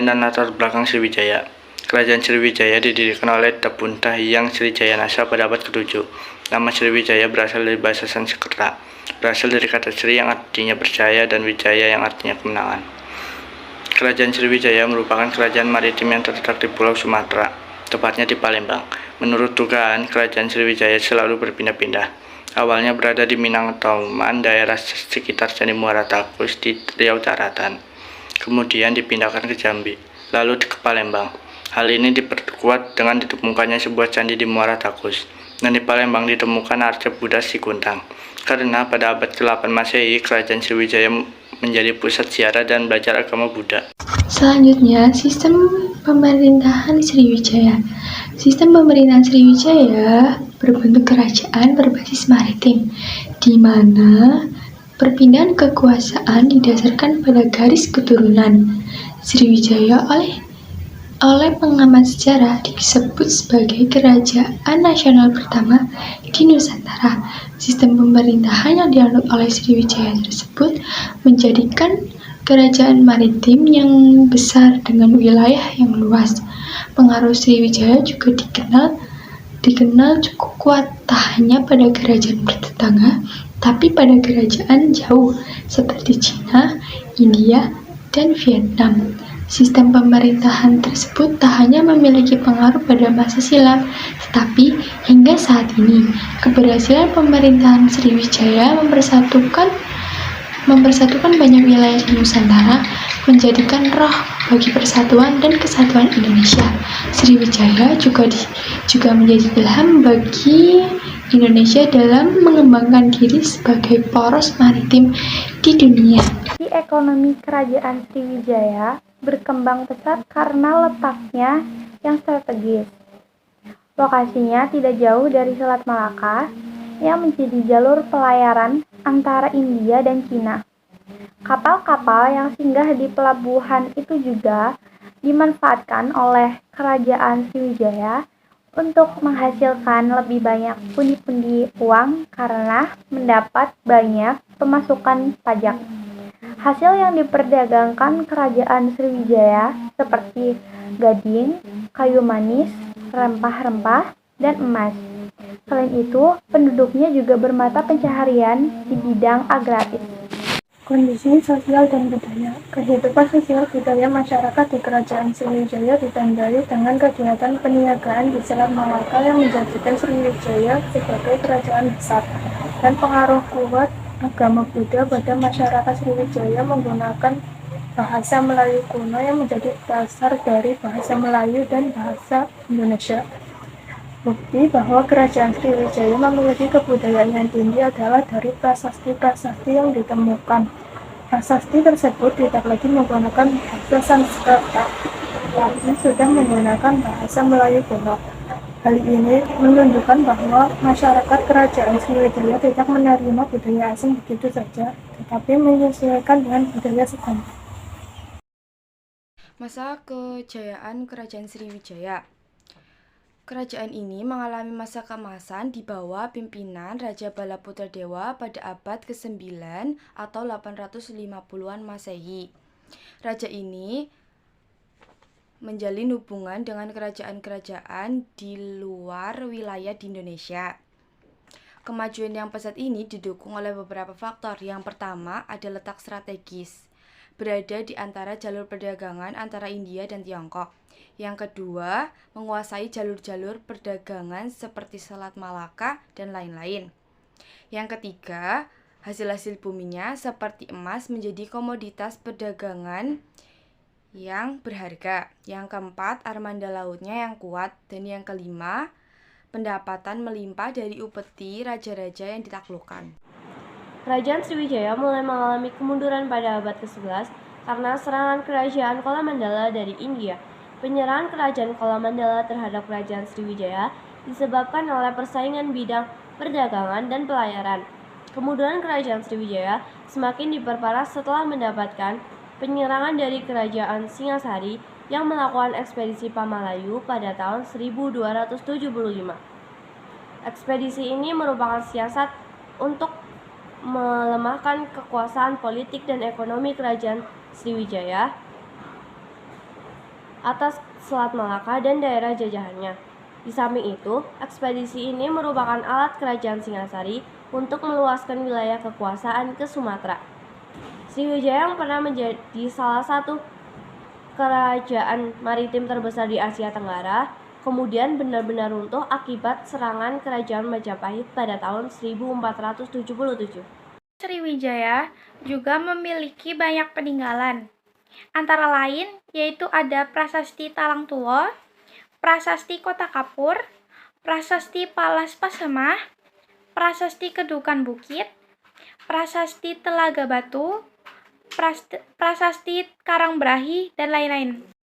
dan latar belakang Sriwijaya. Kerajaan Sriwijaya didirikan oleh Tapunda Hyang Srijayanasa pada abad ke-7. Nama Sriwijaya berasal dari bahasa Sanskerta, berasal dari kata Sri yang artinya percaya dan Wijaya yang artinya kemenangan. Kerajaan Sriwijaya merupakan kerajaan maritim yang terletak di Pulau Sumatera, tepatnya di Palembang. Menurut dugaan, kerajaan Sriwijaya selalu berpindah-pindah. Awalnya berada di Minangkabau, daerah sekitar Candi Muara Takus di Riau Daratan. Kemudian dipindahkan ke Jambi, lalu ke Palembang. Hal ini diperkuat dengan ditemukannya sebuah candi di Muara Takus, dan di Palembang ditemukan arca Buddha Sikuntang. Karena pada abad ke-8 Masehi, kerajaan Sriwijaya menjadi pusat ziarah dan belajar agama Buddha. Selanjutnya, sistem pemerintahan Sriwijaya. Sistem pemerintahan Sriwijaya berbentuk kerajaan berbasis maritim, di mana perpindahan kekuasaan didasarkan pada garis keturunan. Sriwijaya oleh pengamat sejarah disebut sebagai kerajaan nasional pertama di Nusantara. Sistem pemerintahan yang dianut oleh Sriwijaya tersebut menjadikan kerajaan maritim yang besar dengan wilayah yang luas. Pengaruh Sriwijaya juga dikenal cukup kuat, tak hanya pada kerajaan bertetangga, tapi pada kerajaan jauh seperti Cina, India, dan Vietnam. Sistem pemerintahan tersebut tak hanya memiliki pengaruh pada masa silam, tetapi hingga saat ini, keberhasilan pemerintahan Sriwijaya mempersatukan banyak wilayah di Nusantara, menjadikan roh bagi persatuan dan kesatuan Indonesia. Sriwijaya juga menjadi ilham bagi Indonesia dalam mengembangkan diri sebagai poros maritim di dunia. Ekonomi kerajaan Sriwijaya berkembang pesat karena letaknya yang strategis. Lokasinya tidak jauh dari Selat Malaka yang menjadi jalur pelayaran antara India dan Cina. Kapal-kapal yang singgah di pelabuhan itu juga dimanfaatkan oleh kerajaan Sriwijaya untuk menghasilkan lebih banyak pundi-pundi uang karena mendapat banyak pemasukan pajak. Hasil yang diperdagangkan kerajaan Sriwijaya seperti gading, kayu manis, rempah-rempah, dan emas. Selain itu, penduduknya juga bermata pencaharian di bidang agraris. Kondisi sosial dan budaya. Kehidupan sosial budaya masyarakat di kerajaan Sriwijaya ditandai dengan kegiatan peniagaan di Selat Malaka yang menjadikan Sriwijaya sebagai kerajaan besar, dan pengaruh kuat agama Buddha pada masyarakat Sriwijaya menggunakan bahasa Melayu kuno yang menjadi dasar dari bahasa Melayu dan bahasa Indonesia. Bukti bahwa kerajaan Sriwijaya memiliki kebudayaan yang tinggi adalah dari prasasti-prasasti yang ditemukan. Prasasti tersebut tidak lagi menggunakan bahasa Sanskerta, tapi sudah menggunakan bahasa Melayu kuno. Hal ini menunjukkan bahwa masyarakat kerajaan Sriwijaya tidak menerima budaya asing begitu saja, tetapi menyesuaikan dengan budaya setempat. Masa kejayaan Kerajaan Sriwijaya. Kerajaan ini mengalami masa keemasan di bawah pimpinan Raja Balaputradewa pada abad ke-9 atau 850-an Masehi. Raja ini menjalin hubungan dengan kerajaan-kerajaan di luar wilayah di Indonesia. Kemajuan yang pesat ini didukung oleh beberapa faktor. Yang pertama ada letak strategis, berada di antara jalur perdagangan antara India dan Tiongkok. Yang kedua, menguasai jalur-jalur perdagangan seperti Selat Malaka dan lain-lain. Yang ketiga, hasil-hasil buminya seperti emas menjadi komoditas perdagangan yang berharga. Yang keempat, armada lautnya yang kuat. Dan yang kelima, pendapatan melimpah dari upeti raja-raja yang ditaklukkan. Kerajaan Sriwijaya mulai mengalami kemunduran pada abad ke-11 karena serangan kerajaan Kolamandala dari India. Penyerangan kerajaan Kolamandala terhadap kerajaan Sriwijaya disebabkan oleh persaingan bidang perdagangan dan pelayaran. Kemunduran kerajaan Sriwijaya semakin diperparah setelah mendapatkan penyerangan dari kerajaan Singasari yang melakukan ekspedisi Pamalayu pada tahun 1275. Ekspedisi ini merupakan siasat untuk melemahkan kekuasaan politik dan ekonomi kerajaan Sriwijaya. atas Selat Malaka dan daerah jajahannya. Di samping itu, ekspedisi ini merupakan alat kerajaan Singasari untuk meluaskan wilayah kekuasaan ke Sumatera. Sriwijaya yang pernah menjadi salah satu kerajaan maritim terbesar di Asia Tenggara, kemudian benar-benar runtuh akibat serangan kerajaan Majapahit pada tahun 1477. Sriwijaya juga memiliki banyak peninggalan, antara lain yaitu ada Prasasti Talang Tulo, Prasasti Kota Kapur, Prasasti Palas Pasemah, Prasasti Kedukan Bukit, Prasasti Telaga Batu, Prasasti Karangbrahi, dan lain-lain.